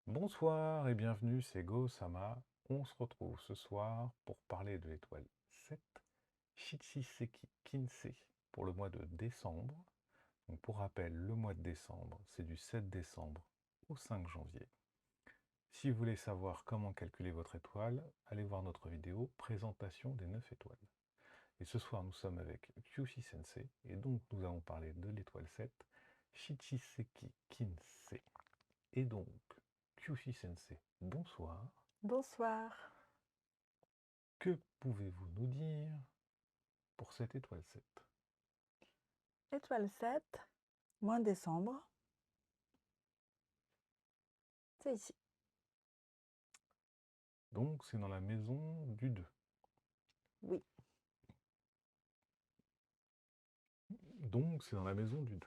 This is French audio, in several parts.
Bonsoir et bienvenue, c'est Go-sama. On se retrouve ce soir pour parler de l'étoile 7, Shichiseki Kinsei, pour le mois de décembre. Donc pour rappel, le mois de décembre, c'est du 7 décembre au 5 janvier. Si vous voulez savoir comment calculer votre étoile, allez voir notre vidéo présentation des 9 étoiles. Et ce soir, nous sommes avec Kyushi Sensei, et donc nous allons parler de l'étoile 7, Shichiseki Kinsei. Et donc, Kyushi Sensei, bonsoir. Bonsoir. Que pouvez-vous nous dire pour cette étoile 7? Étoile 7, mois de décembre. C'est ici. Donc, c'est dans la maison du 2. Oui, Donc, c'est dans la maison du 2.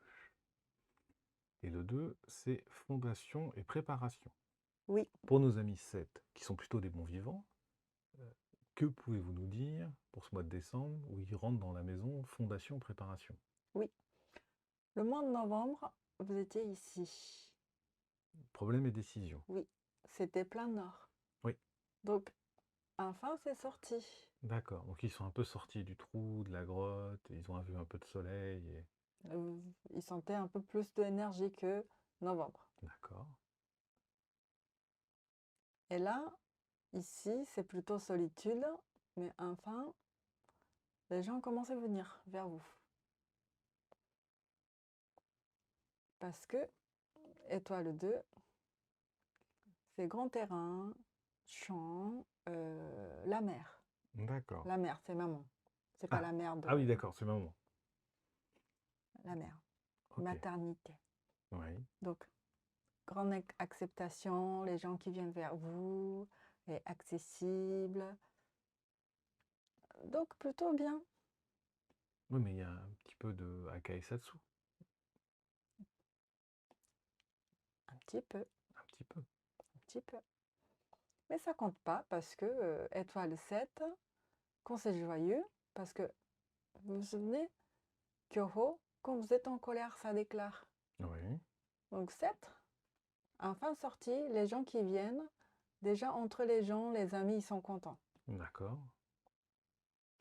Et le 2, c'est fondation et préparation. oui. Pour nos amis 7, qui sont plutôt des bons vivants, que pouvez-vous nous dire pour ce mois de décembre où ils rentrent dans la maison fondation préparation? Oui. Le mois de novembre, vous étiez ici. Problème et décision. Oui, c'était plein nord. Oui. Donc, enfin, c'est sorti. D'accord. Donc, ils sont un peu sortis du trou, de la grotte, ils ont vu un peu de soleil. Ils sentaient un peu plus d'énergie que novembre. D'accord. Et là, ici, c'est plutôt solitude. Mais enfin, les gens commencent à venir vers vous. Parce que, étoile 2, c'est grand terrain, champ, la mer. D'accord. La mère, c'est maman. C'est pas la mère de Ah oui, d'accord, c'est maman. la mère. Ok. Maternité. Oui. Donc, grande acceptation, les gens qui viennent vers vous, est accessible. Donc, plutôt bien. Oui, mais il y a un petit peu de Akai Satsu. Un petit peu, Un petit peu. un petit peu. Mais ça compte pas parce que étoile 7, quand c'est joyeux, parce que vous vous souvenez, Kyoho, quand vous êtes en colère, ça déclare. Oui. Donc 7, enfin sorti, les gens qui viennent, déjà entre les gens, les amis, ils sont contents. D'accord.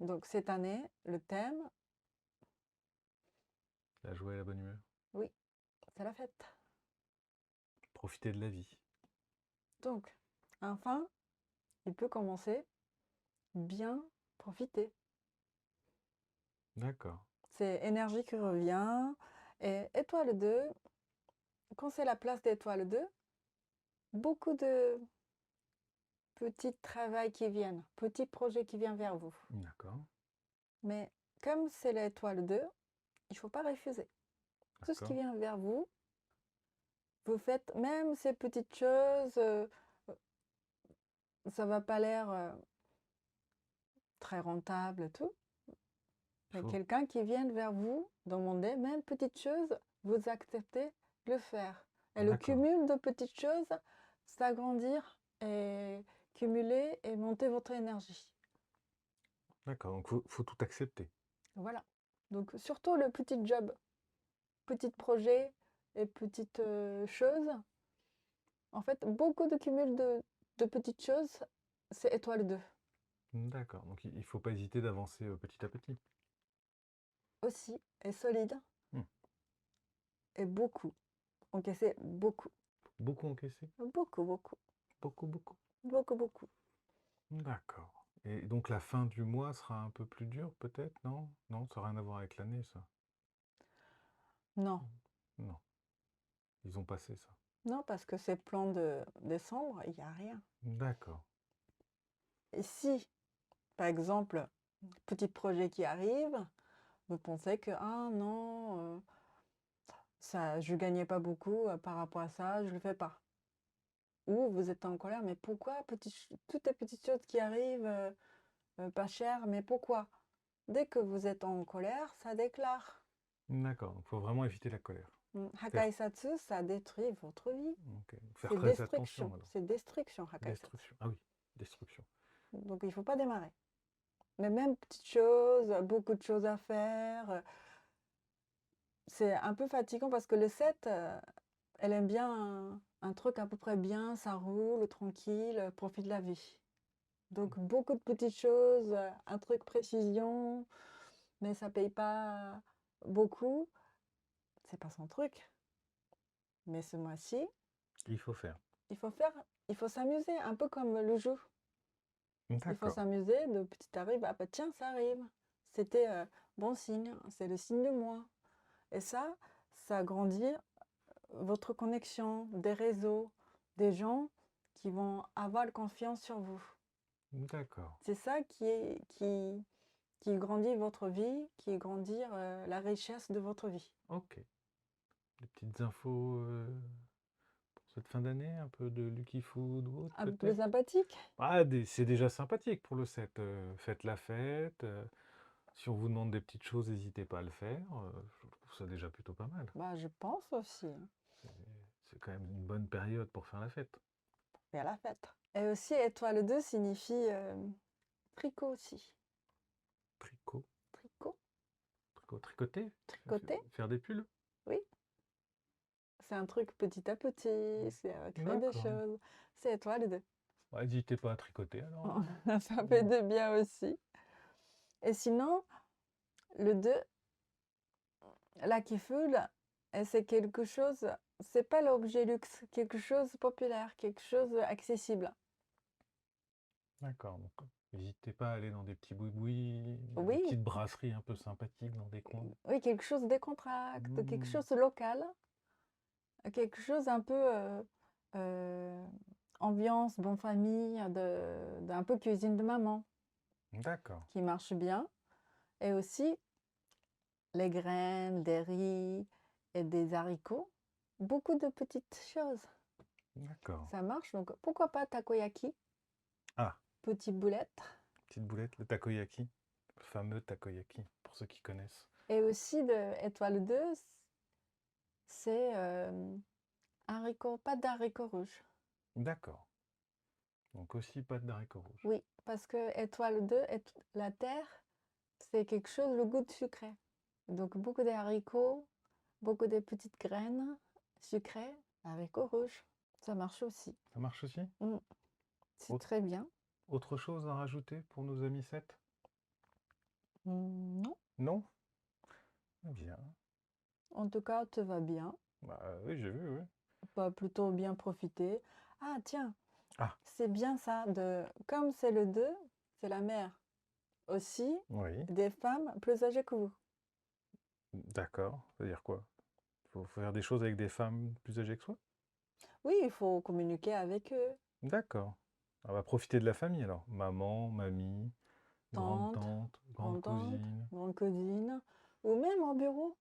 Donc cette année, le thème, La joie et la bonne humeur. oui, c'est la fête. Profiter de la vie. Donc, enfin, il peut commencer bien profiter. D'accord. C'est énergie qui revient. Et étoile 2, quand c'est la place d'étoile 2, beaucoup de petits travaux qui viennent, petits projets qui viennent vers vous. D'accord. Mais comme c'est l'étoile 2, il ne faut pas refuser. Tout ce qui D'accord. vient vers vous, vous faites même ces petites choses, ça va pas l'air très rentable et tout. Il Mais faut. quelqu'un qui vient vers vous demander même petite chose, vous acceptez de le faire. Et le D'accord. cumul de petites choses, s'agrandir et cumuler et monter votre énergie. D'accord. Donc, faut tout accepter. Voilà. Donc surtout le petit job, petit projet et petites choses. En fait, beaucoup de cumul de petites choses, c'est étoile 2. D'accord. Donc, il ne faut pas hésiter d'avancer petit à petit. Aussi, et solide, Hmm. et beaucoup. Encaisser beaucoup. Beaucoup encaissé. Beaucoup, beaucoup. Beaucoup, beaucoup. Beaucoup, beaucoup. D'accord. Et donc, la fin du mois sera un peu plus dure, peut-être, non? Non, ça n'a rien à voir avec l'année, ça. Non. Non. Ils ont passé ça. Non, parce que c'est plan de décembre, il n'y a rien. D'accord. Et si, par exemple, petit projet qui arrive, vous pensez que, ah non, ça, je ne gagnais pas beaucoup par rapport à ça, je ne le fais pas. Ou vous êtes en colère, mais pourquoi toutes les petites choses qui arrivent, pas chères, mais pourquoi? Dès que vous êtes en colère, ça déclare. D'accord. Donc, il faut vraiment éviter la colère. Faire. Hakaisatsu, ça détruit votre vie. Ok. Faire C'est très attention, destruction. alors. C'est destruction, Hakaisatsu. Destruction. Ah oui, destruction. Donc il ne faut pas démarrer. Mais même petites choses, beaucoup de choses à faire. C'est un peu fatigant parce que le 7, elle aime bien un truc à peu près bien, ça roule, tranquille, profite de la vie. Donc beaucoup de petites choses, un truc précision, mais ça paye pas beaucoup, c'est pas son truc. Mais ce mois-ci, Il faut faire. il faut faire, il faut s'amuser, un peu comme le jeu. Il faut D'accord. s'amuser, de petit arrive, ah bah tiens, ça arrive. C'était bon signe, c'est le signe de moi. Et ça agrandit votre connexion, des réseaux, des gens qui vont avoir confiance sur vous. D'accord. C'est ça qui grandit votre vie, qui grandit la richesse de votre vie. Ok. Des petites infos pour cette fin d'année, un peu de Lucky Food ou autre Un peu plus peut-être? sympathique? Ah, c'est déjà sympathique pour le 7. Faites la fête. Si on vous demande des petites choses, n'hésitez pas à le faire. Je trouve ça déjà plutôt pas mal. Bah, je pense aussi, hein. C'est c'est quand même une bonne période pour faire la fête. Et à la fête. Et aussi, étoile 2 signifie tricot aussi. Tricot, Tricot, tricoter, tricoter, faire des pulls. oui. C'est un truc petit à petit, c'est créer des D'accord. choses. C'est étoile 2. Ouais, n'hésitez pas à tricoter alors. Ça fait de bien aussi. Et sinon, le 2, Lucky Food, et c'est quelque chose, c'est pas l'objet luxe, quelque chose populaire, quelque chose accessible. D'accord, donc n'hésitez pas à aller dans des petits boui-boui, des Oui, petites brasseries un peu sympathiques dans des coins. oui, quelque chose de décontracté, quelque Mmh, chose de local, quelque chose un peu euh, ambiance, bonne famille, d'un peu cuisine de maman, d'accord, qui marche bien. Et aussi les graines, des riz et des haricots. Beaucoup de petites choses. d'accord. Ça marche, donc pourquoi pas takoyaki, Ah, petite boulette. petite boulette, le takoyaki, le fameux takoyaki, pour ceux qui connaissent. Et aussi de étoile 2, c'est haricot, pas d'haricots rouges. D'accord. Donc aussi pâte d'haricots rouges. Oui, parce que étoile 2, la terre, c'est quelque chose, le goût de sucré. Donc beaucoup de haricots, beaucoup de petites graines sucrées, haricots rouges. Ça marche aussi. Ça marche aussi? Mm. C'est Autre, très bien. autre chose à rajouter pour nos amis 7? Non, Non? Eh bien. en tout cas, tout va bien. Bah oui, j'ai vu, oui. Pas plutôt bien profiter. Ah tiens, Ah, c'est bien ça, comme c'est le 2, c'est la mère. Aussi, oui, des femmes plus âgées que vous. d'accord. C'est-à-dire quoi? Faut faire des choses avec des femmes plus âgées que soi? Oui, il faut communiquer avec eux. D'accord. On va profiter de la famille alors. Maman, mamie, grande Tante, tante, grande grand-tante, cousine. grande-cousine, ou même au bureau,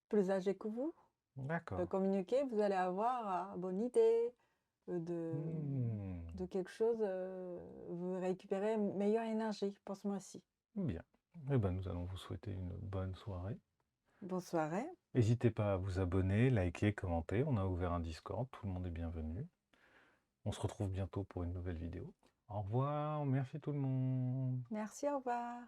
plus âgés que vous. D'accord. Communiquer, vous allez avoir bonne idée Hmm, de quelque chose, vous récupérez une meilleure énergie pour ce mois-ci. bien. Eh ben, nous allons vous souhaiter une bonne soirée. Bonne soirée. N'hésitez pas à vous abonner, liker, commenter. On a ouvert un Discord, tout le monde est bienvenu. On se retrouve bientôt pour une nouvelle vidéo. Au revoir, merci tout le monde. Merci, au revoir.